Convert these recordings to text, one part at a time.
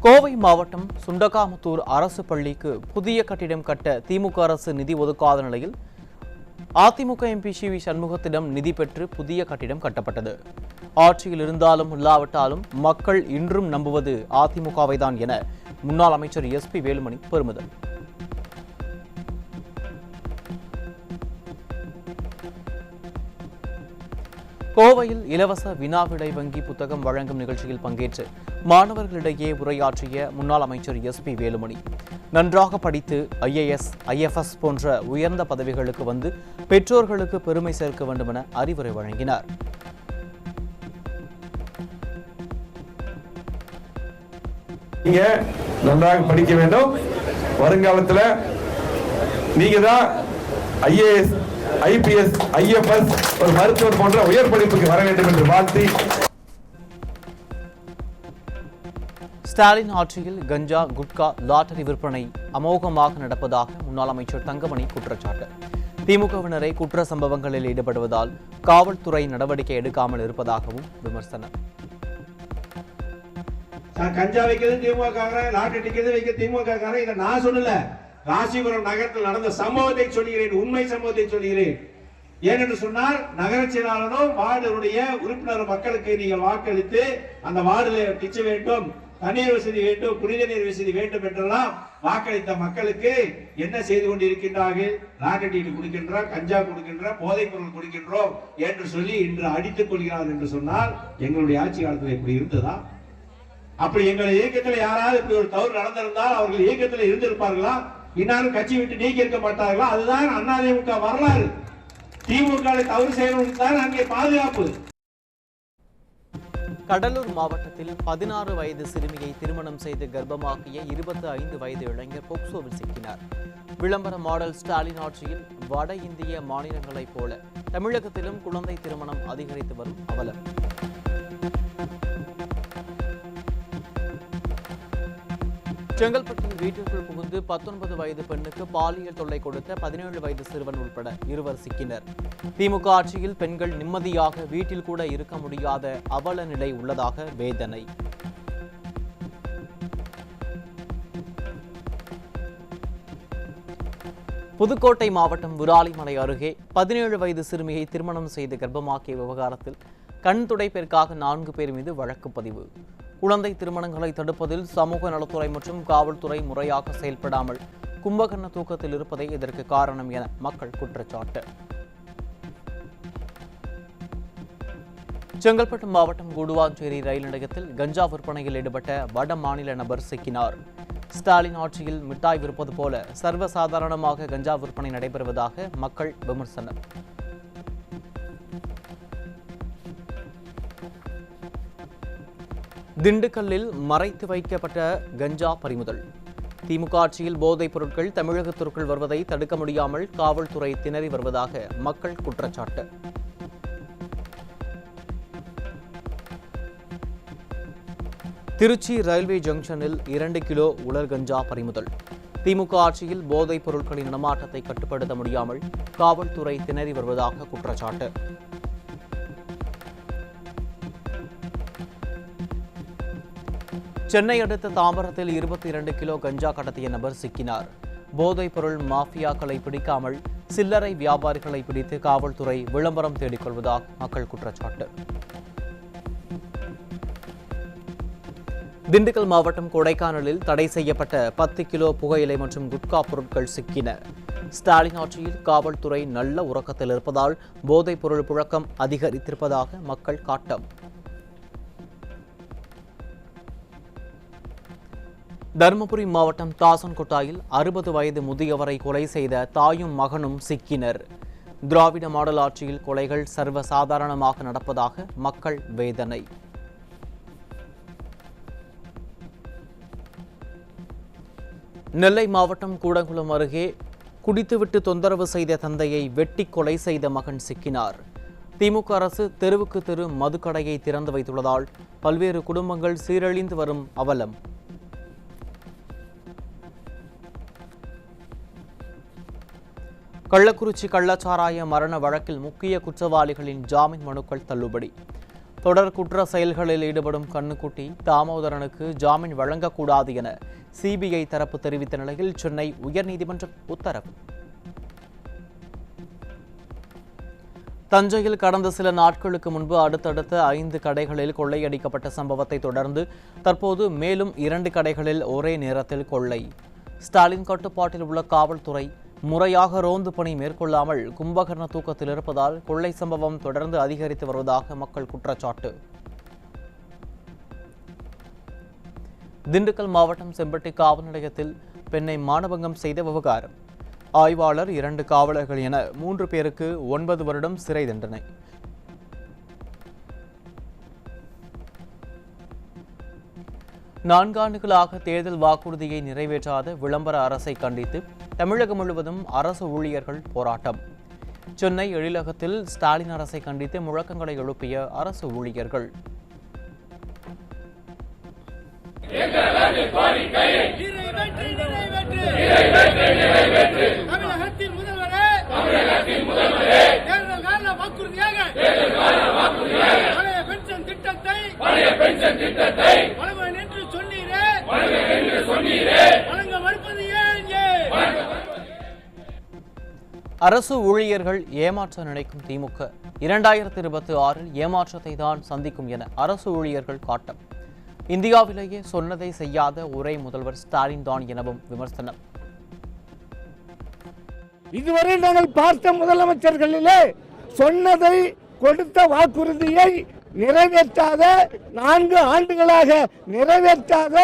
கோவை மாவட்டம் சுண்டகாமுத்தூர் அரசு பள்ளிக்கு புதிய கட்டிடம் கட்ட திமுக அரசு நிதி ஒதுக்காத நிலையில் அதிமுக எம்பி சி வி சண்முகத்திடம் நிதி பெற்று புதிய கட்டிடம் கட்டப்பட்டது. ஆட்சியில் இருந்தாலும் இல்லாவிட்டாலும் மக்கள் இன்றும் நம்புவது அதிமுகவை தான் என முன்னாள் அமைச்சர் எஸ்.பி. வேலுமணி பெருமிதம். கோவையில் இலவச வினாவிடை வங்கி புத்தகம் வழங்கும் நிகழ்ச்சியில் பங்கேற்று மாணவர்களிடையே உரையாற்றிய முன்னாள் அமைச்சர் எஸ்.பி. வேலுமணி, நன்றாக படித்து IAS, IFS போன்ற உயர்ந்த பதவிகளுக்கு வந்து பெற்றோர்களுக்கு பெருமை சேர்க்க வேண்டும் என அறிவுரை வழங்கினார். நீங்க நன்றாக படிக்க வேண்டும். வருங்காலத்தில் நீங்க தான் IAS, IPS, IFS ஒரு மருத்துவர் போன்ற உயர் படிப்புக்கு வர வேண்டும் என்று வாழ்த்தி. ஸ்டாலின் ஆட்சியில் கஞ்சா, குட்கா, லாட்டரி விற்பனை அமோகமாக நடப்பதாக முன்னாள் அமைச்சர் தங்கமணி குற்றச்சாட்டு. திமுகவினரை குற்ற சம்பவங்களில் ஈடுபடுவதால் காவல்துறை நடவடிக்கை எடுக்காமல் இருப்பதாகவும் விமர்சனம். கஞ்சா வைக்கிறது திமுக, லாட்டரி டிக்கெட் வைக்க திமுக, இதை நான் சொல்லல. ராசிபுரம் நகரத்தில் நடந்த சம்பவத்தை சொல்கிறேன், உண்மை சம்பவத்தை சொல்கிறேன். ஏனென்று சொன்னால் நகர செயலாளரும் வார்டுடைய உறுப்பினர் மக்களுக்கு நீங்கள் வாக்களித்து அந்த வார்டில் கிச்ச வேண்டும், தண்ணீர் வசதி வேண்டும், குடித நீர் வசதி வேண்டும் என்றெல்லாம் வாக்களித்த மக்களுக்கு என்ன செய்து கொண்டிருக்கின்றார்கள்? லாட்டரி டிக்கெட் கொடுக்கின்றோம், கஞ்சா கொடுக்கின்றோம், போதைப் பொருள் கொடுக்கின்றோம் என்று சொல்லி இன்று அடித்துக் கொள்கிறார் என்று சொன்னால் எங்களுடைய ஆட்சி காலத்தில் இப்படி இருந்ததா? அப்படி எங்கள் இயக்கத்தில் யாராவது இப்படி ஒரு தவறு நடந்திருந்தால் அவர்கள் இயக்கத்தில் இருந்திருப்பார்களா? இன்னாரும் கட்சி விட்டு நீக்கி இருக்க மாட்டார்களா? அதுதான் அதிமுக வரலாறு. திமுக தவறு செய்யணும் அங்கே பாதுகாப்பு. கடலூர் மாவட்டத்தில் 16 வயது சிறுமியை திருமணம் செய்து கர்ப்பமாக்கிய 25 வயது இளைஞர் போக்சோவில் சிக்கினார். விளம்பர மாடல் ஸ்டாலின் ஆட்சியில் வட இந்திய மாநிலங்களைப் போல தமிழகத்திலும் குழந்தை திருமணம் அதிகரித்து வரும் அவலம். செங்கல்பட்டில் வீட்டிற்குள் புகுந்து 19 வயது பெண்ணுக்கு பாலியல் தொல்லை கொடுத்த 17 வயது சிறுவன் உட்பட 2 சிக்கினர். திமுக ஆட்சியில் பெண்கள் நிம்மதியாக வீட்டில் கூட இருக்க முடியாத அவல நிலை உள்ளதாக வேதனை. புதுக்கோட்டை மாவட்டம் விராலிமலை அருகே 17 வயது சிறுமியை திருமணம் செய்து கர்ப்பமாக்கிய விவகாரத்தில் கண் துடைப்பிற்காக 4 பேர் மீது வழக்கு பதிவு. குழந்தை திருமணங்களை தடுப்பதில் சமூக நலத்துறை மற்றும் காவல்துறை முறையாக செயல்படாமல் கும்பகர்ண தூக்கத்தில் இருப்பதே இதற்கு காரணம் என மக்கள் குற்றச்சாட்டு. செங்கல்பட்டு மாவட்டம் கூடுவாஞ்சேரி ரயில் நிலையத்தில் கஞ்சா விற்பனையில் ஈடுபட்ட வட மாநில நபர் சிக்கினார். ஸ்டாலின் ஆட்சியில் மிட்டாய் விற்பது போல சர்வசாதாரணமாக கஞ்சா விற்பனை நடைபெறுவதாக மக்கள் விமர்சனம். திண்டுக்கல்லில் மறைத்து வைக்கப்பட்ட கஞ்சா பறிமுதல். திமுக ஆட்சியில் போதைப் பொருட்கள் தமிழகத்திற்குள் வருவதை தடுக்க முடியாமல் காவல்துறை திணறி வருவதாக மக்கள் குற்றச்சாட்டு. திருச்சி ரயில்வே ஜங்ஷனில் 2 கிலோ உலர் கஞ்சா பறிமுதல். திமுக ஆட்சியில் போதைப் பொருட்களின் நடமாட்டத்தை கட்டுப்படுத்த முடியாமல் காவல்துறை திணறி வருவதாக குற்றச்சாட்டு. சென்னை அடுத்த தாம்பரத்தில் 22 கிலோ கஞ்சா கடத்திய நபர் சிக்கினார். போதைப் பொருள் மாஃபியாக்களை பிடிக்காமல் சில்லறை வியாபாரிகளை பிடித்து காவல்துறை விளம்பரம் தேடிக்கொள்வதாக மக்கள் குற்றச்சாட்டு. திண்டுக்கல் மாவட்டம் கொடைக்கானலில் தடை செய்யப்பட்ட 10 கிலோ புகையிலை மற்றும் குட்கா பொருட்கள் சிக்கின. ஸ்டாலின் ஆட்சியில் காவல்துறை நல்ல உறக்கத்தில் இருப்பதால் போதைப் பொருள் புழக்கம் அதிகரித்திருப்பதாக மக்கள் காட்டம். தருமபுரி மாவட்டம் தாசன்கோட்டாயில் 60 வயது முதியவரை கொலை செய்த தாயும் மகனும் சிக்கினர். திராவிட மாடல் ஆட்சியில் கொலைகள் சர்வசாதாரணமாக நடப்பதாக மக்கள் வேதனை. நெல்லை மாவட்டம் கூடங்குளம் அருகே குடித்துவிட்டு தொந்தரவு செய்த தந்தையை வெட்டி கொலை செய்த மகன் சிக்கினார். திமுக அரசு தெருவுக்கு தெரு மதுக்கடையை திறந்து வைத்துள்ளதால் பல்வேறு குடும்பங்கள் சீரழிந்து வரும் அவலம். கள்ளக்குறிச்சி கள்ளச்சாராய மரண வழக்கில் முக்கிய குற்றவாளிகளின் ஜாமீன் மனுக்கள் தள்ளுபடி. தொடர் குற்ற செயல்களில் ஈடுபடும் கண்ணுக்குட்டி தாமோதரனுக்கு ஜாமீன் வழங்கக்கூடாது என சிபிஐ தரப்பு தெரிவித்த நிலையில் சென்னை உயர்நீதிமன்றம் உத்தரவு. தஞ்சையில் கடந்த சில நாட்களுக்கு முன்பு அடுத்தடுத்த 5 கடைகளில் கொள்ளையடிக்கப்பட்ட சம்பவத்தை தொடர்ந்து தற்போது மேலும் 2 கடைகளில் ஒரே நேரத்தில் கொள்ளை. ஸ்டாலின் கட்டுப்பாட்டில் உள்ள காவல்துறை முறையாக ரோந்து பணி மேற்கொள்ளாமல் கும்பகர்ண தூக்கத்தில் இருப்பதால் கொள்ளை சம்பவம் தொடர்ந்து அதிகரித்து வருவதாக மக்கள் குற்றச்சாட்டு. திண்டுக்கல் மாவட்டம் செம்பட்டி காவல் நிலையத்தில் பெண்ணை மானபங்கம் செய்த விவகாரம். ஆய்வாளர் 2 காவலர்கள் என 3 பேருக்கு 9 வருடம் சிறை தண்டனை. நான்காண்டுகளாக தேர்தல் வாக்குறுதியை நிறைவேற்றாத விளம்பர அரசை கண்டித்து தமிழகம் முழுவதும் அரசு ஊழியர்கள் போராட்டம். சென்னை எழிலகத்தில் ஸ்டாலின் அரசை கண்டித்து முழக்கங்களை எழுப்பிய அரசு ஊழியர்கள். தமிழகத்தின் முதல்வரே தேர்தல் கால வாக்குறுதியாக பழைய பென்ஷன் திட்டத்தை வழங்குவேன் என்று சொன்னீரே வழங்க மறுப்பது ஏன்? அரசு ஊழியர்கள் ஏமாற்ற நினைக்கும் திமுக 2026 ஏமாற்றத்தை தான் சந்திக்கும் என அரசு ஊழியர்கள் காட்டம். இந்தியாவிலேயே சொன்னதை செய்யாத ஒரே முதல்வர் ஸ்டாலின் தான் எனவும் விமர்சனம். இதுவரை நாங்கள் பார்த்த முதலமைச்சர்களிலே சொன்னதை கொடுத்த வாக்குறுதியை நிறைவேற்றாத 4 ஆண்டுகளாக நிறைவேற்றாத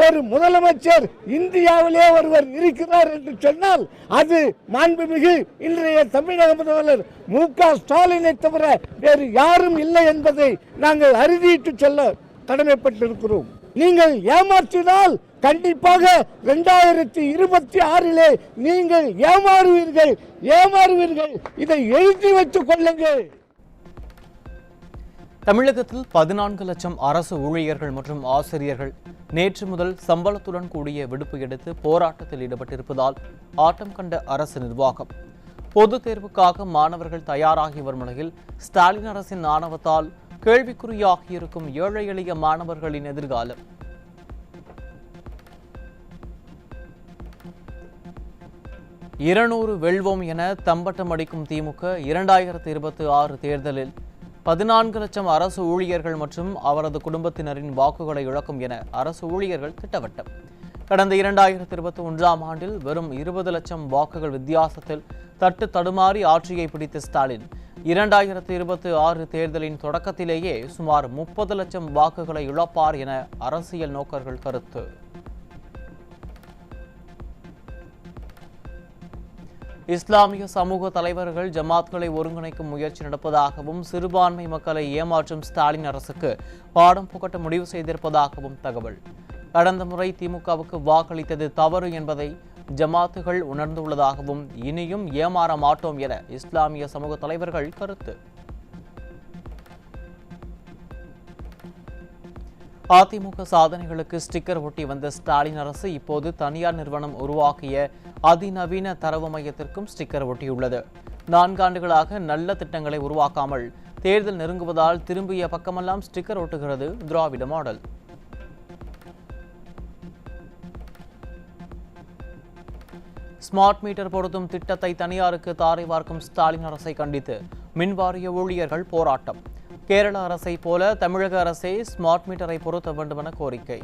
ஒரு முதலமைச்சர் இந்தியாவிலே ஒருவர் இருக்கிறார் என்று சொன்னால் அது மாண்புமிகு இன்றைய தமிழக முதல்வர் மு.க. ஸ்டாலினை தவிர வேறு யாரும் இல்லை என்பதை நாங்கள் அறுதியிட்டு சொல்ல கடமைப்பட்டிருக்கிறோம். நீங்கள் ஏமாற்றினால் கண்டிப்பாக 2026 நீங்கள் ஏமாறுவீர்கள். இதை எழுதி வைத்துக் கொள்ளுங்கள். தமிழகத்தில் 14 லட்சம் அரசு ஊழியர்கள் மற்றும் ஆசிரியர்கள் நேற்று முதல் சம்பளத்துடன் கூடிய விடுப்பு எடுத்து போராட்டத்தில் ஈடுபட்டிருப்பதால் ஆட்டம் கண்ட அரசு நிர்வாகம். பொதுத் தேர்வுக்காக மாணவர்கள் தயாராகி வரும் நிலையில் ஸ்டாலின் அரசின் ஆணவத்தால் கேள்விக்குறியாகியிருக்கும் ஏழை எளிய மாணவர்களின் எதிர்காலம். இருநூறு வெல்வோம் என தம்பட்டம் அடிக்கும் திமுக 2026 தேர்தலில் 14 லட்சம் அரசு ஊழியர்கள் மற்றும் அவரது குடும்பத்தினரின் வாக்குகளை இழக்கும் என அரசு ஊழியர்கள் திட்டவட்டம். கடந்த 2021ஆம் ஆண்டில் வெறும் 20 லட்சம் வாக்குகள் வித்தியாசத்தில் தட்டு தடுமாறி ஆட்சியை பிடித்த ஸ்டாலின் 2026 தேர்தலின் தொடக்கத்திலேயே சுமார் 30 லட்சம் வாக்குகளை இழப்பார் என அரசியல் நோக்கர்கள் கருத்து. இஸ்லாமிய சமூக தலைவர்கள் ஜமாத்களை ஒருங்கிணைக்கும் முயற்சி நடப்பதாகவும் சிறுபான்மை மக்களை ஏமாற்றும் ஸ்டாலின் அரசுக்கு பாடம் புகட்ட முடிவு செய்திருப்பதாகவும் தகவல். கடந்த முறை திமுகவுக்கு வாக்களித்தது தவறு என்பதை ஜமாத்துகள் உணர்ந்துள்ளதாகவும் இனியும் ஏமாற மாட்டோம் என இஸ்லாமிய சமூக தலைவர்கள் கருத்து. அதிமுக சாதனைகளுக்கு ஸ்டிக்கர் ஒட்டி வந்த ஸ்டாலின் அரசு இப்போது தனியார் நிறுவனம் உருவாக்கிய அதிநவீன தரவு மையத்திற்கும் ஸ்டிக்கர் ஒட்டியுள்ளது. 4 ஆண்டுகளாக நல்ல திட்டங்களை உருவாக்காமல் தேர்தல் நெருங்குவதால் திரும்பிய பக்கமெல்லாம் ஸ்டிக்கர் ஒட்டுகிறது திராவிட மாடல். ஸ்மார்ட் மீட்டர் பொருத்தும் திட்டத்தை தனியாருக்கு தாரை வார்க்கும் ஸ்டாலின் அரசை கண்டித்து மின்வாரிய ஊழியர்கள் போராட்டம். கேரள அரசை போல தமிழக அரசே ஸ்மார்ட் மீட்டரை பொருத்த வேண்டும் என கோரிக்கை.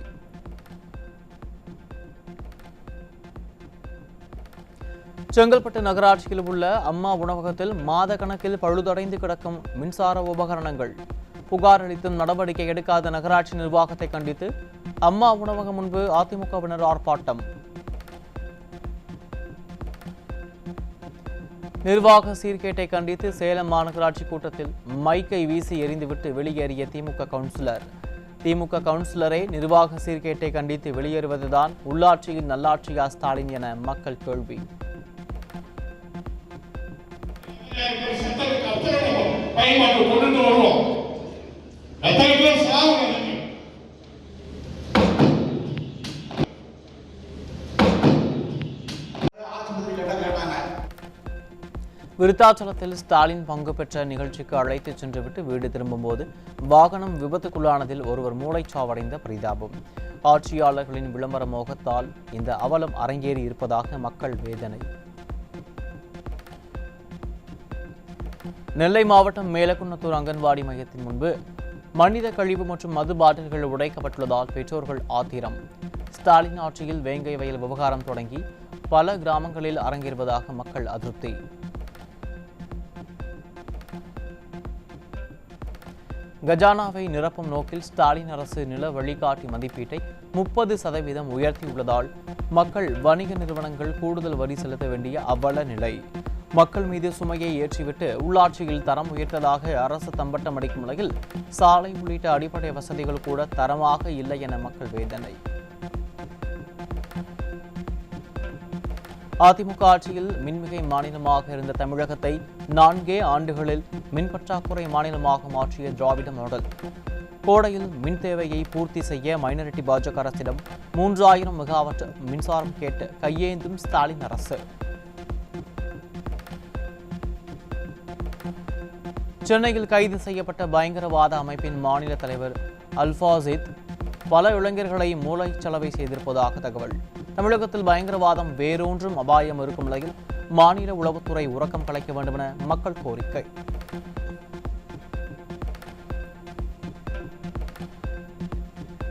செங்கல்பட்டு நகராட்சியில் உள்ள அம்மா உணவகத்தில் மாத கணக்கில் பழுதடைந்து கிடக்கும் மின்சார உபகரணங்கள். புகார் அளித்தும் நடவடிக்கை எடுக்காத நகராட்சி நிர்வாகத்தை கண்டித்து அம்மா உணவகம் முன்பு அதிமுகவினர் ஆர்ப்பாட்டம். நிர்வாக சீர்கேட்டை கண்டித்து சேலம் மாநகராட்சி கூட்டத்தில் மைக்கை வீசி எறிந்துவிட்டு வெளியேறிய திமுக கவுன்சிலர். திமுக கவுன்சிலரை நிர்வாக சீர்கேட்டை கண்டித்து வெளியேறுவதுதான் உள்ளாட்சியில் நல்லாட்சியா ஸ்டாலின் என மக்கள் கேள்வி. விருத்தாச்சலத்தில் ஸ்டாலின் பங்கு பெற்ற நிகழ்ச்சிக்கு அழைத்துச் சென்றுவிட்டு வீடு திரும்பும்போது வாகனம் விபத்துக்குள்ளானதில் ஒருவர் மூளைச்சாவடைந்த பரிதாபம். ஆட்சியாளர்களின் விளம்பர மோகத்தால் இந்த அவலம் அரங்கேறி இருப்பதாக மக்கள் வேதனை. நெல்லை மாவட்டம் மேலக்குன்னத்தூர் அங்கன்வாடி மையத்தின் முன்பு மனித கழிவு மற்றும் மது பாட்டில்கள் உடைக்கப்பட்டுள்ளதால் பெற்றோர்கள் ஆத்திரம். ஸ்டாலின் ஆட்சியில் வேங்கை வயல் விவகாரம் தொடங்கி பல கிராமங்களில் அரங்கேறுவதாக மக்கள் அதிருப்தி. கஜானாவை நிரப்பும் நோக்கில் ஸ்டாலின் அரசு நில வழிகாட்டி மதிப்பீட்டை 30% உயர்த்தியுள்ளதால் மக்கள் வணிக நிறுவனங்கள் கூடுதல் வரி செலுத்த வேண்டிய அவல நிலை. மக்கள் மீது சுமையை ஏற்றிவிட்டு உள்ளாட்சியில் தரம் உயர்த்ததாக அரசு தம்பட்டம் அடிக்கும் நிலையில் சாலை உள்ளிட்ட அடிப்படை வசதிகள் கூட தரமாக இல்லை என மக்கள் வேதனை. அதிமுக ஆட்சியில் மின்மிகை மாநிலமாக இருந்த தமிழகத்தை 4 ஆண்டுகளில் மின் பற்றாக்குறை மாநிலமாக மாற்றிய திராவிட மாடல். கோடையில் மின் தேவையை பூர்த்தி செய்ய மைனாரிட்டி பாஜக அரசிடம் 3000 மெகாவாட் மின்சாரம் கேட்டு கையேந்தும் ஸ்டாலின் அரசு. சென்னையில் கைது செய்யப்பட்ட பயங்கரவாத அமைப்பின் மாநில தலைவர் அல்பாசித் பல இளைஞர்களை மூளைச்சலவை செய்திருப்பதாக தகவல். தமிழகத்தில் பயங்கரவாதம் வேரூன்றும் அபாயம் இருக்கும் நிலையில் மாநில உளவுத்துறை உறக்கம் கலைக்க வேண்டும் என மக்கள் கோரிக்கை.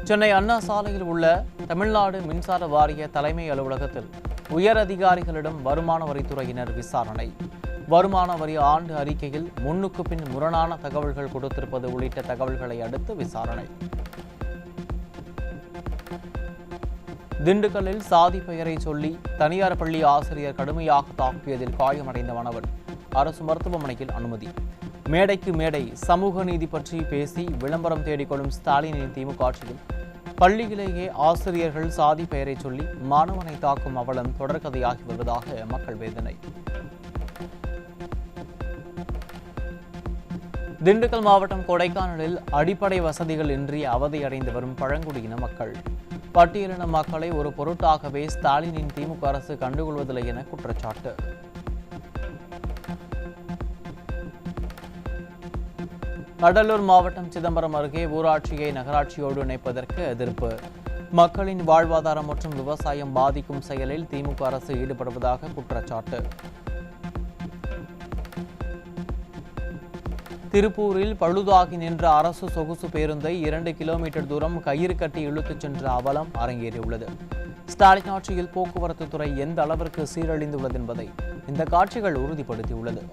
சென்னை அண்ணா சாலையில் உள்ள தமிழ்நாடு மின்சார வாரிய தலைமை அலுவலகத்தில் உயர் அதிகாரிகளிடம் வருமான வரித்துறையினர் விசாரணை. வருமான வரி ஆண்டு அறிக்கையில் முன்னுக்கு பின் முரணான தகவல்கள் கொடுத்திருப்பது உள்ளிட்ட தகவல்களை அடுத்து விசாரணை. திண்டுக்கல்லில் சாதி பெயரை சொல்லி தனியார் பள்ளி ஆசிரியர் கடுமையாக தாக்கியதில் காயமடைந்த மாணவன் அரசு மருத்துவமனையில் அனுமதி. மேடைக்கு மேடை சமூக நீதி பற்றி பேசி விளம்பரம் தேடிக்கொள்ளும் ஸ்டாலினின் திமுக ஆட்சியில் பள்ளியிலேயே ஆசிரியர்கள் சாதி பெயரை சொல்லி மாணவனை தாக்கும் அவலம் தொடர்கதையாகி வருவதாக மக்கள் வேதனை. திண்டுக்கல் மாவட்டம் கொடைக்கானலில் அடிப்படை வசதிகள் இன்றி அவதியடைந்து வரும் பழங்குடியின மக்கள். பட்டியலின மக்களை ஒரு பொருட்டாகவே ஸ்டாலினின் திமுக அரசு கண்டுகொள்வதில்லை என குற்றச்சாட்டு. கடலூர் மாவட்டம் சிதம்பரம் அருகே ஊராட்சியை நகராட்சியோடு இணைப்பதற்கு எதிர்ப்பு. மக்களின் வாழ்வாதாரம் மற்றும் விவசாயம் பாதிக்கும் செயலில் திமுக அரசு ஈடுபடுவதாக குற்றச்சாட்டு. திருப்பூரில் பழுதாகி நின்ற அரசு சொகுசு பேருந்தை 2 கிலோமீட்டர் தூரம் கயிறு கட்டி இழுத்துச் சென்ற அவலம் அரங்கேறியுள்ளது. ஸ்டாலின் ஆட்சியில் போக்குவரத்து துறை எந்த அளவிற்கு சீரழிந்துள்ளது என்பதை இந்த காட்சிகள் உறுதிப்படுத்தியுள்ளது.